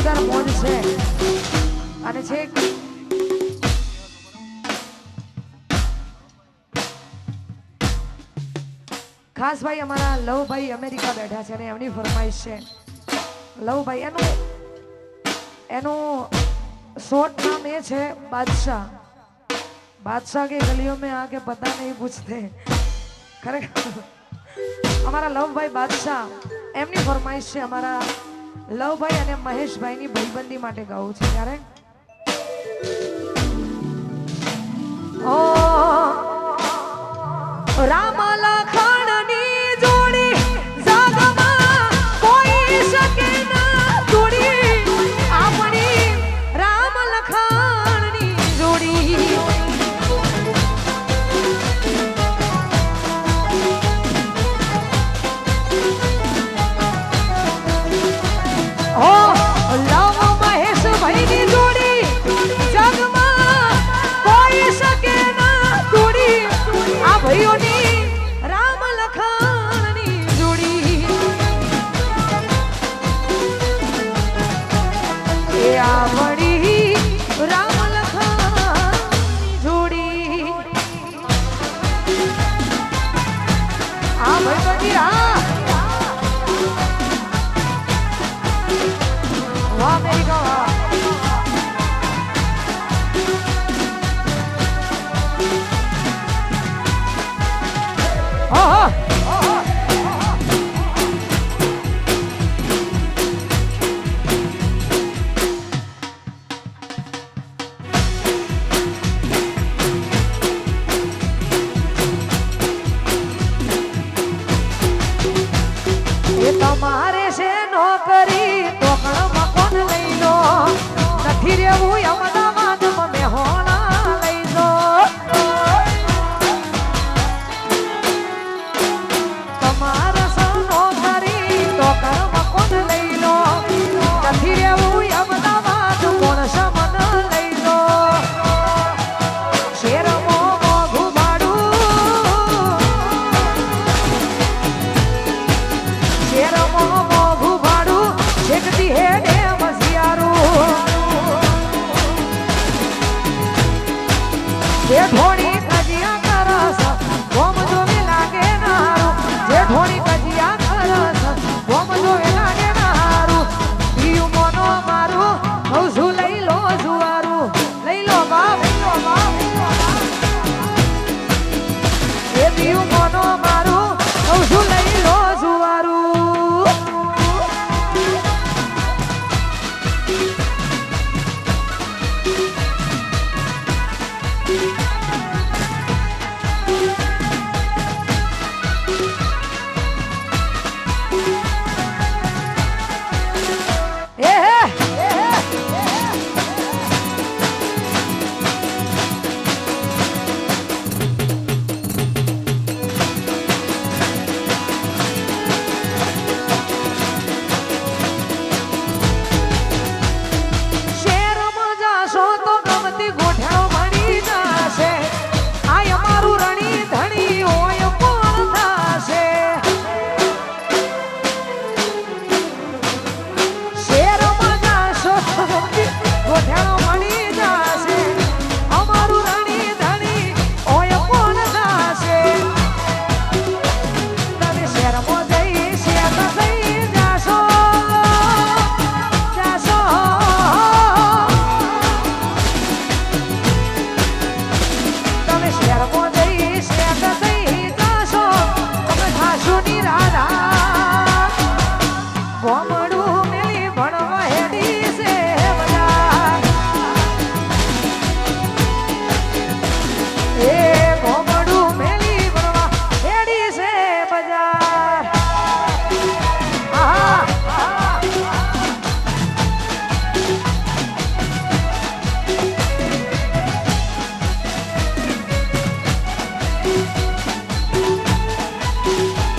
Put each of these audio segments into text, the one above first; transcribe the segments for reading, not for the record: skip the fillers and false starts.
જોરદાર મોજ છે અને છે ખાસ ભાઈ અમારા લવભાઈ અમેરિકા બેઠા છે અને એમની ફરમાઈશ છે લવભાઈ એનું શોર્ટ નામ એ છે બાદશાહ बादशाह के गलियों में आके पता नहीं पूछते खरेखर हमारा लव भाई बादशाह एमनी फरमाइश છે અમારા લવ ભાઈ અને મહેશ ભાઈ ની ભાઈબંધી માટે ગાવું છે ત્યારે ઓ રામ લખણ ની જોડી જગમાં કોઈ શકે ના તોડી આપણી રામ લખણ ની જોડી તમારે છે નોકરી તો કણમાં કોણ લઈ લો નથી રેવું અમદાવાદમાં મેહોણા લઈ લો તમારે છે નોકરી તો કણમાં કોણ લઈ લો નથી રેવું અમદાવાદ કોણ સમન લઈ લો શેરમો મોઘું ભાડું શેરમો મોઘું ભાડું શેકતી હેડે મસિયારું જેઠોણી કજિયા કરસ ગોમ જોવી લાગે નારું જેઠોણી કજિયા કરસ ગોમ જોવી લાગે નારું પીયું મોનો મારું હવસું લઈ લો જુવારું લઈ લો બાપ એ પીયું મોનો મારું હવસું લઈ લો જુવારું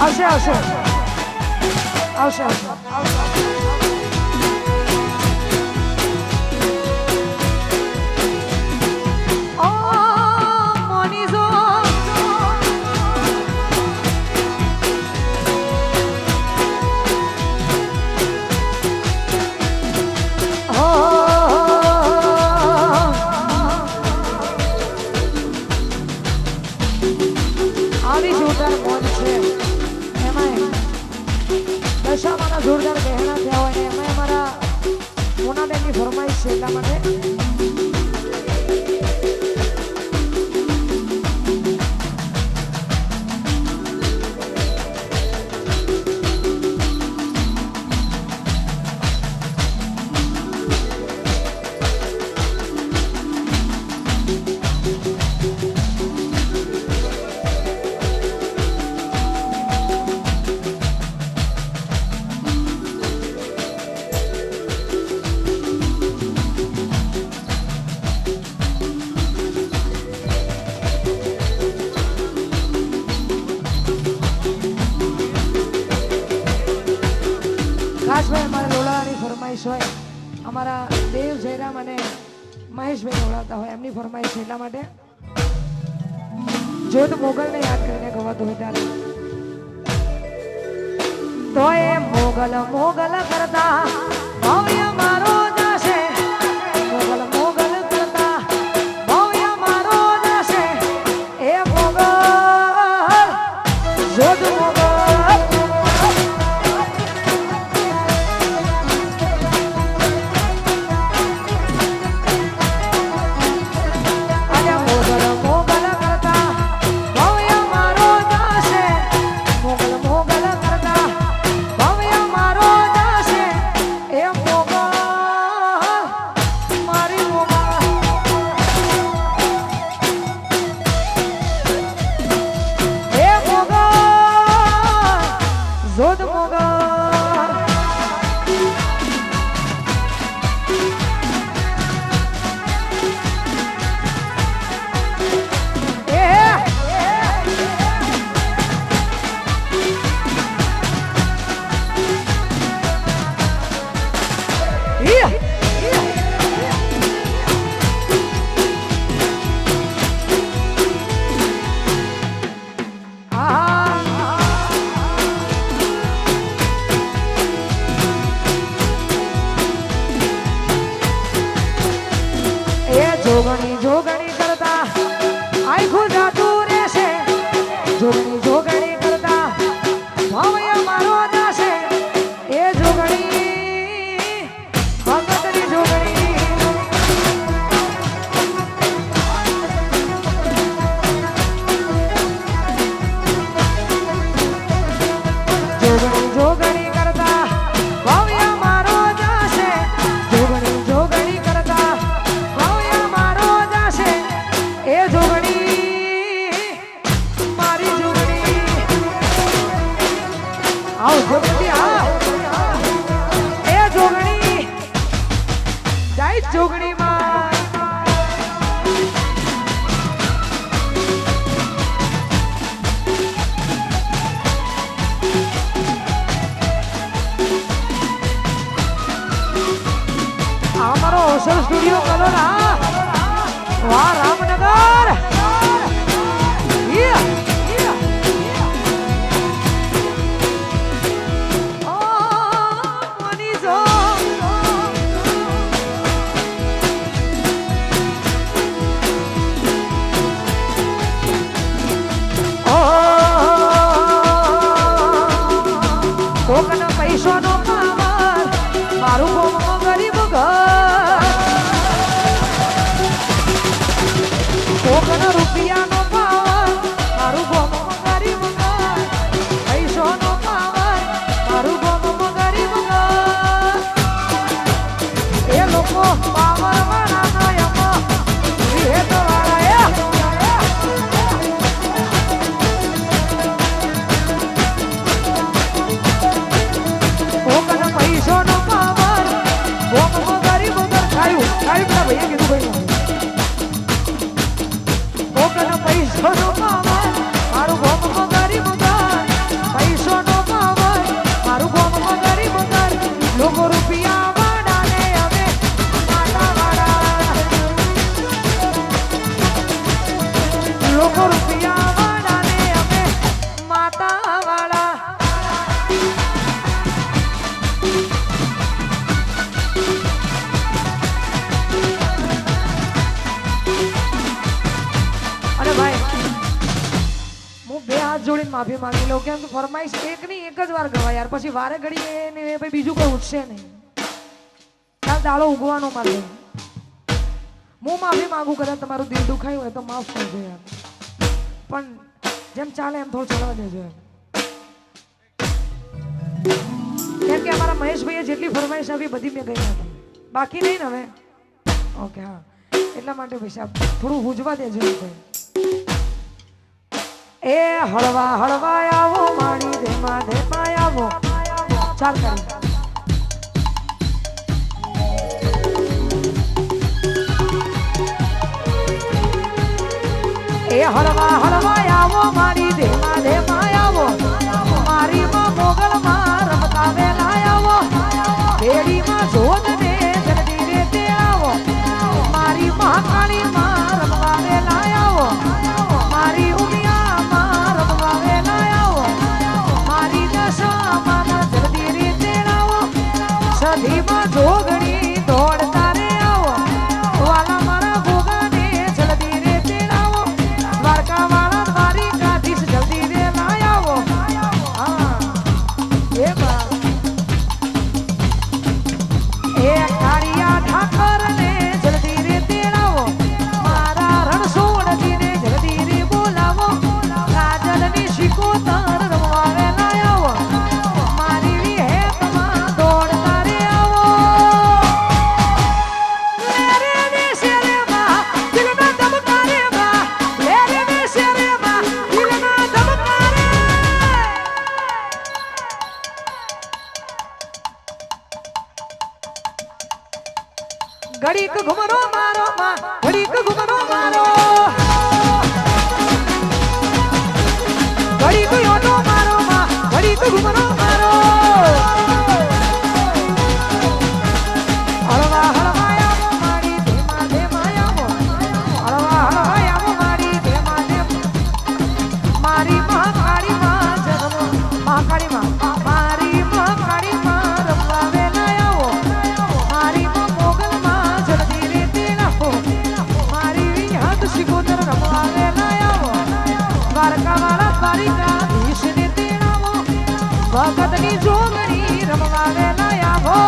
આવશે આવશે આવશે આવશે ફરમાઈશ હોય અમારા દેવ જયરામ અને મહેશભાઈ ઓળખતા હોય એમની ફરમાઈશ છે એટલા માટે જોત મોગલને યાદ કરીને ગવાતું હોય ત્યારે તો એ મોગલ મોગલ કરતા ભવ્ય મારો જશે મોગલ મોગલ કરતા ભવ્ય મારો જશે એ મોગલ જોત મોગલ જોગણી જોગણી કરતા આખું જાતું રહેશે જોગણી જોગણી કરતા ભવ્ય મારો જશે એ જોગણી ભગતની જોગણી જોગણી જોગણી કરતા ભવ્ય મારો જશે જોગણી જોગણી કરતા એ જોગણી મારી જોગણી આવ જોગણી એ જોગણી જાય જોગણી માં અમારો હોસલ સ્ટુડિયો કલર વાહ રામનગર કોકનો પૈસો નો પાવર મારું ગોમો ગરીબ ઘર કોકનો રૂપિયાનો પાવર મારું ગોમો ગરીબ ઘર પૈસો નો પાવર મારું ગોમો ગરીબ ઘર એ લોકો પાવર વાળા નયમો વિહેત વાળા કોકનો પૈસો નો પાવર ગોમો ગરીબ ઘર ખાયું પેલા ભૈયા કીધું ભાઈ કોકનો પૈસો નો પાવર મારું ગોમો ગરીબ ઘર પૈસો નો પાવર મારું ગોમો ગરીબ ઘર લોકો રૂપિયા વાળા ને અમે માતા વાળા લોકો રૂપિયા વાળા ને અમે માતા વાળા અને ભાઈ હું બે હાથ જોડીને માફી માંગી લઉં કેમ કે ફરમાઈશ એક ની એક જ વાર ગવાય યાર પછી વારે ઘડી એને ભાઈ બીજું કોઈ ઉઠશે નહીં કાલ દાડો ઉગવાનો મારે હું માફી માંગુ કદાચ તમારું દિલ દુખાયું હોય તો માફ કરજો યાર પણ જેમ ચાલે એમ થોડું ચડવા દેજો કેમ કે અમારા મહેશભાઈએ જેટલી ફરમાઈશ આવી બધી મેં ગઈ હતી બાકી નહીં ને હવે ઓકે હા એટલા માટે ભાઈ સાહેબ થોડું હુજવા દેજો ભાઈ એ હળવા હળવા આવો માણી ધેમા ધેમા આવો ચાલ કરી એ હળવા હળવા આવો મારી ધેમા ધેમા આવો મારી માં મોગલ માં રમતા વેલા આવો બેડી માં ધોધને જલ્દી રે તેડાવો મારી મહાકાળી માં રમવા વેલા આવો મારી ઉમિયા માં રમવા વેલા આવો મારી દશા માં જલ્દી રે તેડાવો સધીમાં જોગણી દોડતા રે આવો વાલા મારા ભોગાને જલ્દી રે તેડાવો દ્વારકા વાળા દ્વારિકાધીશ જલ્દી રે લાયાવો હા એ બા એ કાળિયા ઠાકરને જલ્દી રે તેડાવો મારા રણછોડજીને જલ્દી રે બોલાવો કાજલની શિકોતર રમવા વેલા આવો મારી વિહેતમાં દોડતા રે આવો લે રે શેરેમાં દિલના ધબકા રે માં લે રે શેરેમાં દિલના ધબકા રે ઘડીક ઘુમરો મારો માં ઘડીક ઘુમરો મારો ઘડીક યોનો મારો માં ઘડીક ઘુમરો મારો હળવા હળવા આવો મારી ધેમા ધેમા આવો હળવા હળવા આવો મારી ધેમા ધેમ મારી મહાકાળી માં જન્મ મહાકાળી માં મારી મહાકાળી માં રમવા વેલા આવો મારી મોગલ માં જલ્દી રે તેડાવો મારી વિહત શિકોતર રમવા વેલા આવો દ્વારકા વાળા દ્વારિકાધીશ ને તેડાવો ભગતની જોગણી રમવા વેલા આવો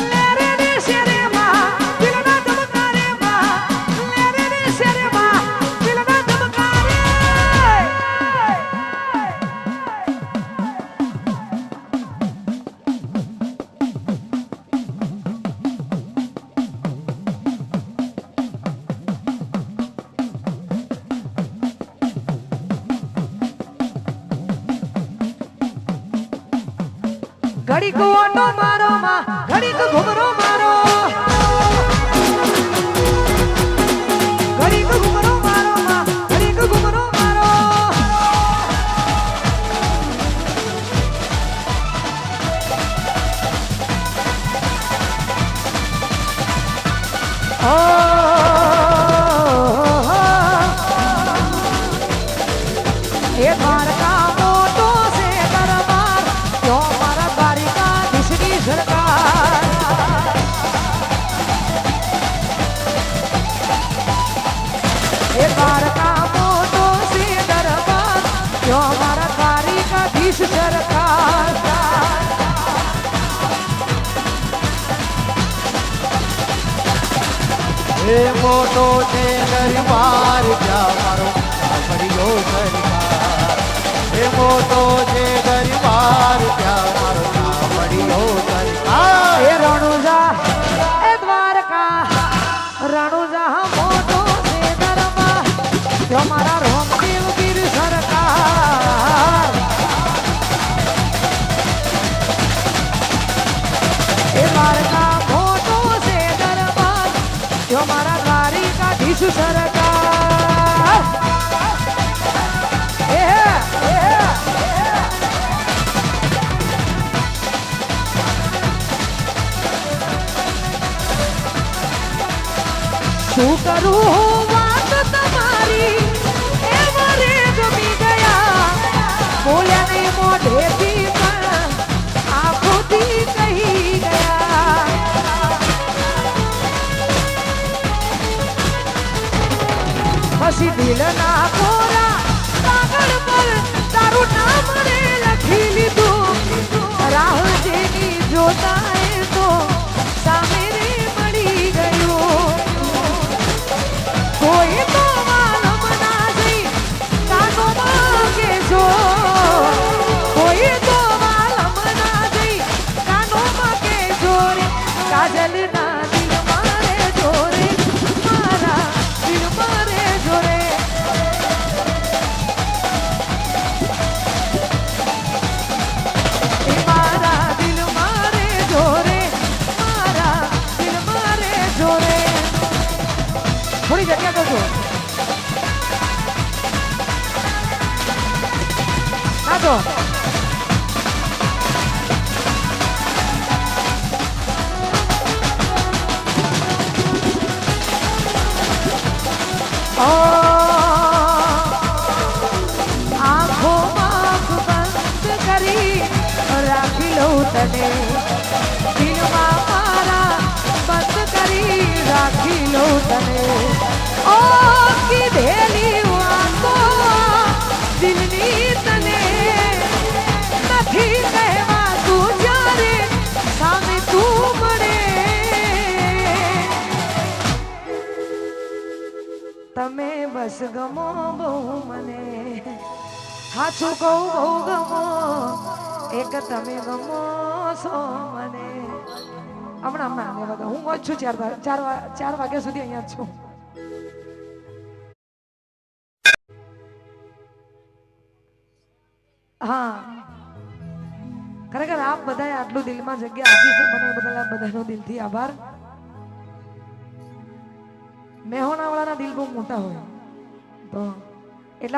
લે રે શેરેમાં દિલના ધબકા રે માં લે રે શેરેમાં દિલના ધબકા રે ઘડીક ઓટો મારો માં ઘડીક ઘુમરો મારો ઘડીક ઘુમરો મારો માં ઘડીક ઘુમરો મારો એ દ્વારકા મોટો છે દરબાર જો મારા દ્વારિકાધીશની સરકાર એ દ્વારકા મોટો છે દરબાર જો મારા દ્વારિકાધીશ સરકાર એ મોટો છે દરબાર ત્યાં મારો પડ્યો સરકાર એ મોટો છે દરબાર ત્યાં મારો પડ્યો સરકાર એ રણુજા એ દ્વારકા રણુજા મોટો છે દરબાર જો મારા રોમદેવ ગીર સરકાર એ દ્વારકા મોટો છે દરબાર જો મારા દ્વારિકાધીશ સરકાર શું કરું વાત તમારી એ મારે ગમી ગયા બોલ્યા નહીં મોઢેથી પણ આંખોથી કહી ગયા પછી દિલના કોરા કાગળ પર તારું નામ રે લખી લીધું રાહુલજીની જોતાએ તો સામે રે મળી ગયું કોઈ તો માલમ ના જઈ કાનો માગે જો કોઈ તો માલમ ના જઈ કાનો માગે જોરે કાજલ ના દિલ મારે જોરે મારા દિલ મારે જોરે મારા દિલ મારે જોરે મારા દિલ મારે જોરે થોડી જગ્યા દો છો ના દો તને દિલમાં મારા બંધ કરી રાખી લઉં તને ઓ કીધેલી વાતો દિલની તને નથી કહેવા તું જ્યારે સામે તું મળે તમે બસ ગમો બહુ મને હાચું કહું બહુ ગમો એક તમે ગમો છો મને હમણાં બધા હું જ છું 4 વાગ્યા સુધી અહીંયા જ છું હા ખરેખર આપ બધાએ આટલું દિલમાં જગ્યા આપી છે મને બધાનો દિલથી આભાર મેહોણાવાળાના દિલ બહુ મોટા હોય તો